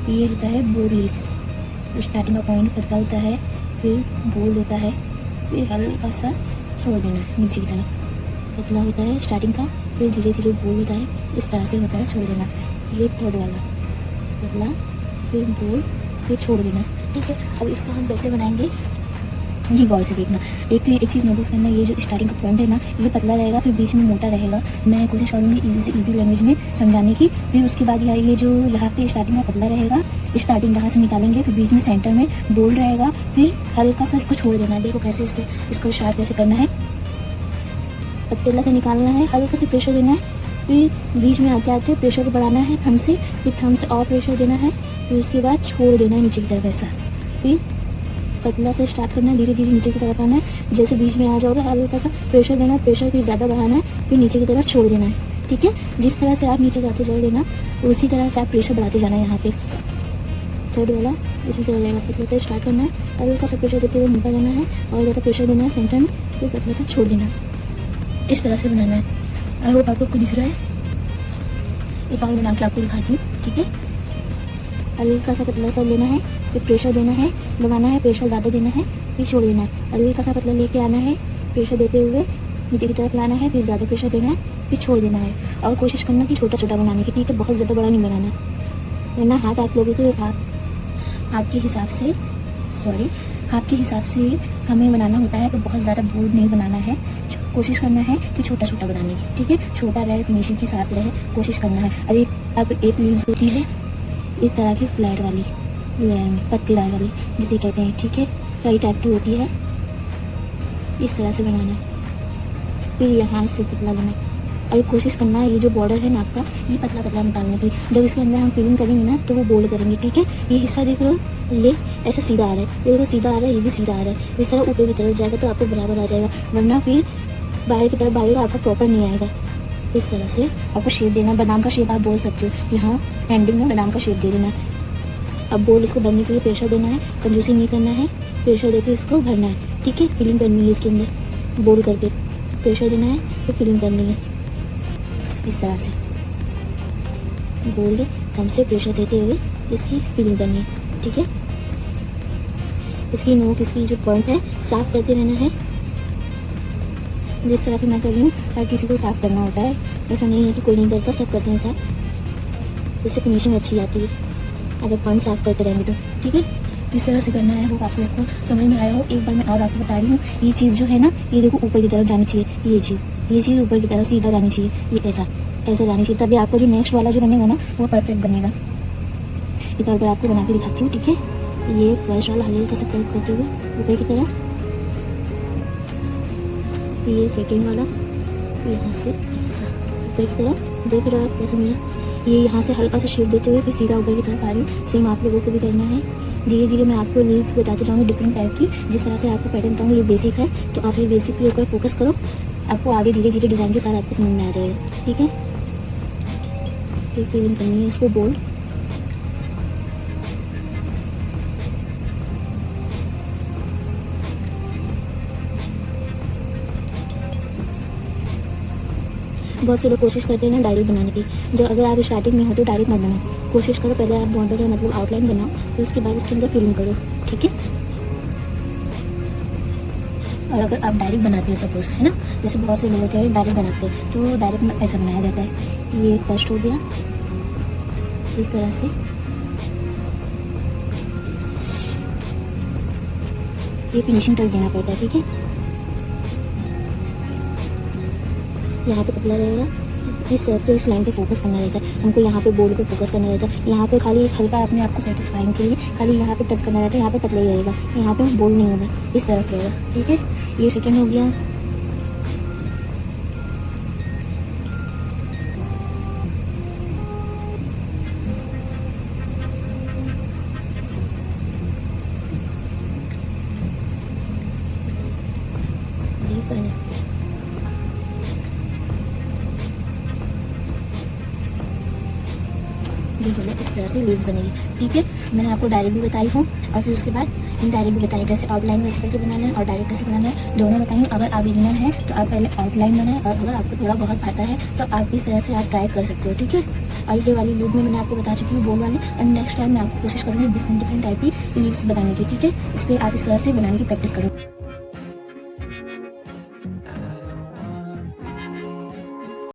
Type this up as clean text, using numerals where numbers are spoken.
ये होता है बोल्ड लीव्स। स्टार्टिंग का पॉइंट पतला होता है, फिर बोल्ड होता है, फिर हल्का सा छोड़ देना नीचे की तरफ। पतला होता है स्टार्टिंग का, फिर धीरे धीरे बोल्ड होता है, इस तरह से होता है, छोड़ देना। ये थर्ड वाला, पतला फिर बोल्ड फिर छोड़ देना। ठीक है, अब इसको हम कैसे बनाएंगे ये गौर से देखना। एक चीज़ नोटिस करना, ये जो स्टार्टिंग का पॉइंट है ना, ये पतला रहेगा, फिर बीच में मोटा रहेगा। मैं कोशिश करूँगी इजी से इजी लैंग्वेज में समझाने की। फिर उसके बाद ये जो यहाँ पे स्टार्टिंग में पतला रहेगा, स्टार्टिंग यहाँ से निकालेंगे, फिर बीच में सेंटर में बोल्ड रहेगा, फिर हल्का सा इसको छोड़ देना। देखो कैसे इसको स्टार्ट कैसे करना है। पतला से निकालना है, हल्का से प्रेशर देना है, फिर बीच में आते आते प्रेशर को बढ़ाना है थंब से, फिर थंब से और प्रेशर देना है, फिर उसके बाद छोड़ देना है नीचे की तरफ ऐसा। फिर पतला से स्टार्ट करना है, धीरे धीरे नीचे की तरफ आना है। जैसे बीच में आ जाओगे हल्का सा प्रेशर देना है, प्रेशर फिर ज़्यादा बढ़ाना है, फिर नीचे की तरफ छोड़ देना है। ठीक है, जिस तरह से आप नीचे जाते जाओगे ना, उसी तरह से आप प्रेशर बढ़ाते जाना है। यहाँ पे थर्ड वाला इसी तरह रहेगा। पतला से स्टार्ट करना है, हल्का सा प्रेशर देते हुए मोटा जाना है, और ज़्यादा प्रेशर देना है सेंटर में, फिर पतला से छोड़ देना। इस तरह से बनाना है। आई होप आपको दिख रहा है। एक और बना के आपको दिखाती हूँ। ठीक है, हल्का सा पतला सा लेना है, फिर प्रेशर देना है, दबाना है, प्रेशर ज़्यादा देना है, फिर छोड़ देना है। हल्का सा पतला लेके आना है, प्रेशर देते हुए नीचे की तरफ लाना है, फिर ज़्यादा प्रेशर देना है, फिर छोड़ देना है। और कोशिश करना कि छोटा छोटा बनाने की। ठीक है, बहुत ज़्यादा बड़ा नहीं बनाना, वरना हाथ आप लोगों के हाथ के हिसाब से हमें बनाना होता है। तो बहुत ज़्यादा बोल्ड नहीं बनाना है, कोशिश करना है कि छोटा छोटा बनाने की। ठीक है, छोटा रहे, फिनिशिंग के साथ रहे, कोशिश करना है। और अब एक लीव्स होती है इस तरह की फ्लैट वाली लेयर में, पत्तीदार वाली जिसे कहते हैं। ठीक है, कई टाइप की होती है, इस तरह से बनाना है। फिर यहाँ से पतला लेना है, और कोशिश करना है ये जो बॉर्डर है ना आपका, ये पतला पतला निकालने की। जब इसके अंदर हम फिलिंग करेंगे ना, तो वो बोल्ड करेंगे। ठीक है, ये हिस्सा देख लो, ले ऐसा सीधा आ रहा है, ये देखो सीधा आ रहा है, ये भी सीधा आ रहा है। इस तरह ऊपर की तरफ जाएगा तो आपको बराबर आ जाएगा, वरना फिर बाहर की तरफ आएगा, आपका प्रॉपर नहीं आएगा। इस तरह से आपको शेप देना, बादाम का शेप आप बोल सकते हो। यहाँ एंडिंग में बादाम का शेप दे देना है। अब बोल इसको भरने के लिए प्रेशर देना है, कंजूसी नहीं करना है, प्रेशर देकर इसको भरना है। ठीक है, फिलिंग करनी है इसके अंदर, बोल करके प्रेशर देना है, तो फिलिंग करनी है इस तरह से। बोल्ड थंब से प्रेशर देते हुए इसकी फिलिंग करनी है। ठीक है, इसकी नोक, इसकी जो पॉइंट है साफ करते रहना है, जिस तरह की मैं कर रही हूँ। हर किसी को साफ करना होता है, ऐसा नहीं है कि कोई नहीं करता, सब करते हैं साफ, इससे फिनिशिंग अच्छी आती है अगर पॉइंट साफ करते रहेंगे तो। ठीक है, इस तरह से करना है। वो आप लोग को समझ में आया हो। एक बार मैं और आपको बता रही हूँ, ये चीज़ जो है ना, ये देखो ऊपर की तरफ जानी चाहिए। ये चीज़ ऊपर की तरफ सीधा जानी चाहिए, ये ऐसा जानी चाहिए, तभी आपको जो नेक्स्ट वाला जो बनेगा ना, वो परफेक्ट बनेगा। एक और बार आपको बना के दिखाती हूँ। ठीक है, ये फर्स्ट वाला हल्का सा कर्व करते हुए ऊपर की तरफ, ये सेकेंड वाला यहाँ से ऐसा ऊपर की तरफ, देख रहे हो आप कैसे मेरा ये यहाँ से हल्का सा शेप देते हुए फिर सीधा ऊपर की तरफ आ रही हूँ। सेम आप लोगों को भी करना है। धीरे धीरे मैं आपको लीव्स बताते जाऊँगी डिफरेंट टाइप की। जिस तरह से आपको पैटर्न बताऊँगी, ये बेसिक है, तो आप ये बेसिक के ऊपर फोकस करो, आपको आगे धीरे धीरे डिज़ाइन के साथ आपको समझ में आ जाएगा। ठीक है, फिर फिलिंग करनी है इसको बोल्ड। बहुत से लोग कोशिश करते हैं ना डायरेक्ट बनाने की। जब अगर आप स्टार्टिंग में हो तो डायरेक्ट मत बनाओ, कोशिश करो पहले आप बॉर्डर मतलब आउटलाइन बनाओ, फिर उसके बाद इसके अंदर फिलिंग करो। ठीक है, और अगर आप डायरेक्ट बनाते हो सपोज, है ना, जैसे बहुत से लोग होते हैं डायरेक्ट बनाते हैं, तो डायरेक्ट ऐसा बनाया जाता है। ये फर्स्ट हो गया इस तरह से, ये फिनिशिंग टच देना पड़ता है। ठीक है, यहाँ पे पतला रहेगा, इस तरफ पे इस लाइन पे फोकस करना रहता है हमको, यहाँ पे बोर्ड पे फोकस करना रहता है। यहाँ पे खाली हल्का अपने आप को सेटिस्फाइंग के लिए खाली यहाँ पे टच करना रहता है, यहाँ पे पतला ही रहेगा, यहाँ पे बोर्ड नहीं होगा, इस तरफ रहेगा। ठीक है, ये सेकेंड हो गया। इस तरह से लीव्स बनेगी। ठीक है, मैंने आपको डायरेक्ट भी बताई हूँ, और फिर उसके बाद इनडायरेक्ट भी बताई, कैसे आउटलाइन कैसे करके बनाना है और डायरेक्ट कैसे बनाना है, दोनों बताई हूँ। अगर आप बिगिनर हैं तो आप पहले आउटलाइन बनाएं, और अगर आपको थोड़ा बहुत आता है तो आप इस तरह से आप ट्राई कर सकते हो। ठीक है, और ये वाली लूप में मैंने आपको बता चुकी हूँ बोल वाले, और नेक्स्ट टाइम मैं आपको कोशिश करूँगी डिफरेंट डिफरेंट टाइप की लीव्स बताने की, ठीक है। इस पर आप इस तरह से बनाने की प्रैक्टिस करो।